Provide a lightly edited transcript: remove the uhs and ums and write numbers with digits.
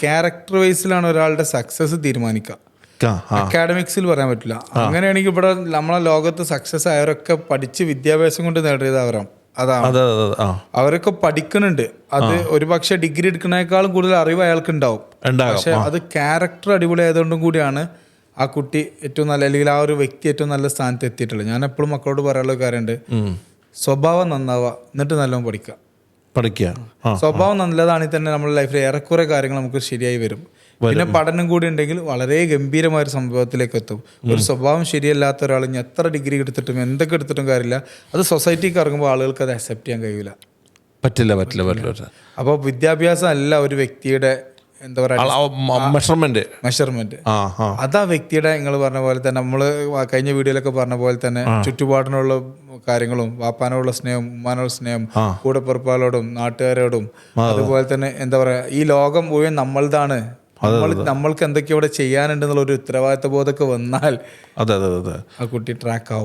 Character വൈസിലാണ് ഒരാളുടെ success തീരുമാനിക്കുക. അക്കാഡമിക്സിൽ പറയാൻ പറ്റില്ല. അങ്ങനെയാണെങ്കിൽ ഇവിടെ നമ്മളെ ലോകത്ത് സക്സസ് ആയവരൊക്കെ പഠിച്ച് വിദ്യാഭ്യാസം കൊണ്ട് നേടിയത് അതാണ്. അവരൊക്കെ പഠിക്കുന്നുണ്ട്. അത് ഒരു പക്ഷെ ഡിഗ്രി എടുക്കുന്നതിനേക്കാളും കൂടുതൽ അറിവ് അയാൾക്ക് ഉണ്ടാവും. പക്ഷെ അത് ക്യാരക്ടർ അടിപൊളിയായതുകൊണ്ടും കൂടിയാണ് ആ കുട്ടി ഏറ്റവും നല്ല, അല്ലെങ്കിൽ ആ ഒരു വ്യക്തി ഏറ്റവും നല്ല സ്ഥാനത്ത് എത്തിയിട്ടുള്ളത്. ഞാൻ എപ്പോഴും മക്കളോട് പറയാനുള്ള കാര്യമുണ്ട്, സ്വഭാവം നന്നാവുക, എന്നിട്ട് നല്ലോണം പഠിക്കുക. സ്വഭാവം നല്ലതാണെങ്കിൽ തന്നെ നമ്മുടെ ലൈഫിൽ ഏറെക്കുറെ കാര്യങ്ങൾ നമുക്ക് ശരിയായി വരും. പിന്നെ പഠനം കൂടി ഉണ്ടെങ്കിൽ വളരെ ഗംഭീരമായ ഒരു സംഭവത്തിലേക്ക് എത്തും. ഒരു സ്വഭാവം ശരിയല്ലാത്ത ഒരാൾ ഇനി എത്ര ഡിഗ്രി എടുത്തിട്ടും എന്തൊക്കെ എടുത്തിട്ടും കാര്യമില്ല, അത് സൊസൈറ്റിക്ക് ഇറങ്ങുമ്പോൾ ആളുകൾക്ക് അത് അക്സെപ്റ്റ് ചെയ്യാൻ കഴിയില്ല. പറ്റില്ല. അപ്പോൾ വിദ്യാഭ്യാസം അല്ല ഒരു വ്യക്തിയുടെ എന്താ പറയുക മെഷർമെന്റ്. അതാ വ്യക്തിയുടെ, നിങ്ങൾ പറഞ്ഞ പോലെ തന്നെ നമ്മൾ കഴിഞ്ഞ വീഡിയോയിലൊക്കെ പറഞ്ഞ പോലെ തന്നെ ചുറ്റുപാടിനുള്ള കാര്യങ്ങളും, വാപ്പാനോടുള്ള സ്നേഹം, ഉമ്മാനോടുള്ള സ്നേഹം, കൂടെപ്പിറപ്പാളോടും നാട്ടുകാരോടും, അതുപോലെ തന്നെ എന്താ പറയാ, ഈ ലോകം മുഴുവൻ നമ്മളതാണ്, നമ്മൾക്ക് എന്തൊക്കെ ഇവിടെ ചെയ്യാനുണ്ടെന്നുള്ള ഒരു ഉത്തരവാദിത്ത ബോധമൊക്കെ വന്നാൽ ആ കുട്ടി ട്രാക്ക് ആവും.